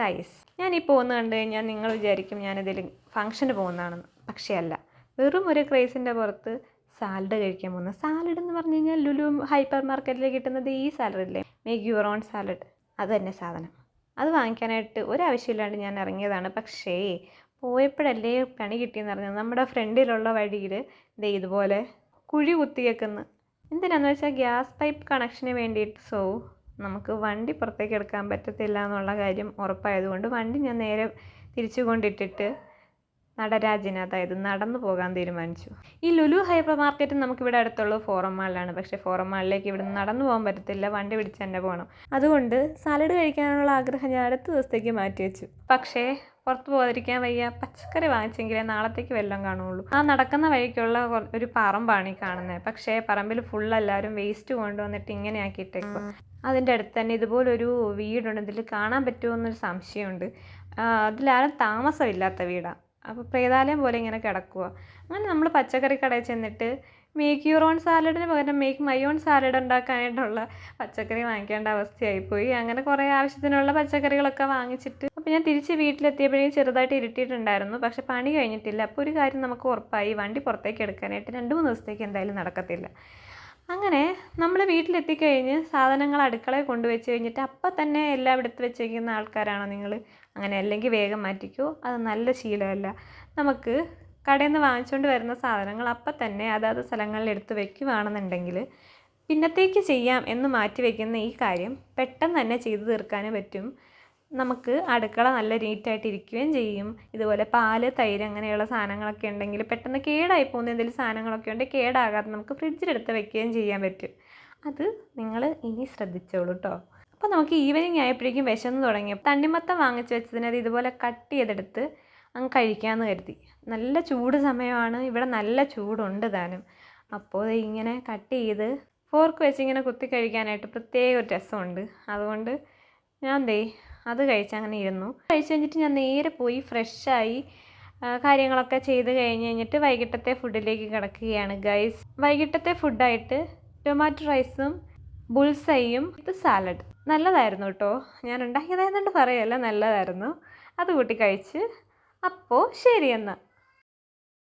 Guys, ഞാൻ ഈ പോകുന്നത് കണ്ടു കഴിഞ്ഞാൽ നിങ്ങൾ വിചാരിക്കും ഞാനിതിൽ ഫംഗ്ഷന് പോകുന്നതാണെന്ന്. പക്ഷേ അല്ല, വെറും ഒരു ക്രേസിൻ്റെ പുറത്ത് സാലഡ് കഴിക്കാൻ പോകുന്നത്. സാലഡ് എന്ന് പറഞ്ഞു കഴിഞ്ഞാൽ ലുലു ഹൈപ്പർ മാർക്കറ്റിൽ കിട്ടുന്നത് ഈ സാലഡില്ലേ, മേക്ക് യുവർ ഓൺ സാലഡ്, അത് തന്നെ സാധനം. അത് വാങ്ങിക്കാനായിട്ട് ഒരാവശ്യമില്ലാണ്ട് ഞാൻ ഇറങ്ങിയതാണ്. പക്ഷേ പോയപ്പോഴല്ലേ പണി കിട്ടിയെന്ന് പറഞ്ഞത്. നമ്മുടെ ഫ്രണ്ടിലുള്ള വഴിയിൽ ഇതുപോലെ കുഴി കുത്തിയേക്കുന്നു. എന്തിനാന്ന് വെച്ചാൽ ഗ്യാസ് പൈപ്പ് കണക്ഷന് വേണ്ടിയിട്ട്. സോ നമുക്ക് വണ്ടി പുറത്തേക്ക് എടുക്കാൻ പറ്റത്തില്ല എന്നുള്ള കാര്യം ഉറപ്പായതുകൊണ്ട് വണ്ടി ഞാൻ നേരെ തിരിച്ചു കൊണ്ടിട്ടിട്ട് നടരാജിന്, അതായത് നടന്നു പോകാൻ തീരുമാനിച്ചു. ഈ ലുലു ഹൈപ്പർ മാർക്കറ്റ് നമുക്കിവിടെ അടുത്തുള്ളത് ഫോറം മാളിലാണ്. പക്ഷേ ഫോറം മാളിലേക്ക് ഇവിടെ നടന്നു പോകാൻ പറ്റത്തില്ല, വണ്ടി പിടിച്ച് തന്നെ പോകണം. അതുകൊണ്ട് സാലഡ് കഴിക്കാനുള്ള ആഗ്രഹം ഞാൻ അടുത്ത ദിവസത്തേക്ക് മാറ്റി വെച്ചു. പക്ഷേ പുറത്ത് പോകാതിരിക്കാൻ വയ്യ, പച്ചക്കറി വാങ്ങിച്ചെങ്കിലേ നാളത്തേക്ക് വല്ലതും കാണുള്ളൂ. ആ നടക്കുന്ന വഴിക്കുള്ള ഒരു പറമ്പാണ് ഈ കാണുന്നത്. പക്ഷേ പറമ്പിൽ ഫുൾ എല്ലാവരും വേസ്റ്റ് കൊണ്ടുവന്നിട്ട് ഇങ്ങനെ ആക്കിയിട്ടേക്കും. അതിൻ്റെ അടുത്ത് തന്നെ ഇതുപോലൊരു വീടുണ്ട്. ഇതിൽ കാണാൻ പറ്റുമോ എന്നൊരു സംശയമുണ്ട്. അതിലാരും താമസമില്ലാത്ത വീടാണ്. അപ്പോൾ പ്രേതാലയം പോലെ ഇങ്ങനെ കിടക്കുക. അങ്ങനെ നമ്മൾ പച്ചക്കറി കടയിൽ ചെന്നിട്ട് മേക്ക് യുവർ ഓൺ സാലഡിന് പകരം മേക്ക് മൈ ഓൺ സാലഡ് ഉണ്ടാക്കാനായിട്ടുള്ള പച്ചക്കറി വാങ്ങിക്കേണ്ട അവസ്ഥയായിപ്പോയി. അങ്ങനെ കുറേ ആവശ്യത്തിനുള്ള പച്ചക്കറികളൊക്കെ വാങ്ങിച്ചിട്ട് അപ്പോൾ ഞാൻ തിരിച്ച് വീട്ടിലെത്തിയപ്പോഴേക്കും ചെറുതായിട്ട് ഇരുട്ടിയിട്ടുണ്ടായിരുന്നു. പക്ഷേ പണി കഴിഞ്ഞിട്ടില്ല. അപ്പോൾ ഒരു കാര്യം നമുക്ക് ഉറപ്പായി, വണ്ടി പുറത്തേക്ക് എടുക്കാനായിട്ട് 2-3 ദിവസത്തേക്ക് എന്തായാലും നടക്കത്തില്ല. അങ്ങനെ നമ്മൾ വീട്ടിലെത്തിക്കഴിഞ്ഞ് സാധനങ്ങൾ അടുക്കളയിൽ കൊണ്ടുവച്ച് കഴിഞ്ഞിട്ട് അപ്പം തന്നെ എല്ലാം എടുത്ത് വെച്ച് വയ്ക്കുന്ന ആൾക്കാരാണോ നിങ്ങൾ? അങ്ങനെ അല്ലെങ്കിൽ വേഗം മാറ്റിക്കോ, അത് നല്ല ശീലമല്ല. നമുക്ക് കടയിൽ നിന്ന് വാങ്ങിച്ചുകൊണ്ട് വരുന്ന സാധനങ്ങൾ അപ്പം തന്നെ അതാത് സ്ഥലങ്ങളിൽ എടുത്ത് വയ്ക്കുകയാണെന്നുണ്ടെങ്കിൽ പിന്നത്തേക്ക് ചെയ്യാം എന്ന് മാറ്റി വയ്ക്കുന്ന ഈ കാര്യം പെട്ടെന്ന് തന്നെ ചെയ്തു തീർക്കാനും പറ്റും. നമുക്ക് അടുക്കള നല്ല നീറ്റായിട്ട് ഇരിക്കുകയും ചെയ്യും. ഇതുപോലെ പാല്, തൈര് അങ്ങനെയുള്ള സാധനങ്ങളൊക്കെ ഉണ്ടെങ്കിൽ പെട്ടെന്ന് കേടായി പോകുന്ന എന്തെങ്കിലും സാധനങ്ങളൊക്കെ ഉണ്ടെങ്കിൽ കേടാകാതെ നമുക്ക് ഫ്രിഡ്ജിലെടുത്ത് വെക്കുകയും ചെയ്യാൻ പറ്റും. അത് നിങ്ങൾ ഇനി ശ്രദ്ധിച്ചോളൂ കേട്ടോ. അപ്പോൾ നമുക്ക് ഈവനിങ് ആയപ്പോഴേക്കും വിശന്ന് തുടങ്ങി. തണ്ണിമത്തം വാങ്ങിച്ച് വെച്ചതിനത് ഇതുപോലെ കട്ട് ചെയ്തെടുത്ത് അങ്ങ് കഴിക്കാമെന്ന് കരുതി. നല്ല ചൂട് സമയമാണ്, ഇവിടെ നല്ല ചൂടുണ്ട് താനും. അപ്പോൾ ഇങ്ങനെ കട്ട് ചെയ്ത് ഫോർക്ക് വെച്ച് ഇങ്ങനെ കുത്തി കഴിക്കാനായിട്ട് പ്രത്യേക ഒരു രസമുണ്ട്. അതുകൊണ്ട് ഞാൻ അത് കഴിച്ചങ്ങനെ ഇരുന്നു. കഴിച്ച് കഴിഞ്ഞിട്ട് ഞാൻ നേരെ പോയി ഫ്രഷായി കാര്യങ്ങളൊക്കെ ചെയ്ത് കഴിഞ്ഞിട്ട് വൈകിട്ടത്തെ ഫുഡിലേക്ക് കിടക്കുകയാണ് ഗൈസ്. വൈകിട്ടത്തെ ഫുഡായിട്ട് ടൊമാറ്റോ റൈസും ബുൾസൈയും ഇത് സാലഡ് നല്ലതായിരുന്നു കേട്ടോ. ഞാൻ ഉണ്ടാക്കിയതായതുകൊണ്ട് പറയല്ല, നല്ലതായിരുന്നു. അത് കൂട്ടി കഴിച്ച്. അപ്പോൾ ശരി എന്നാൽ.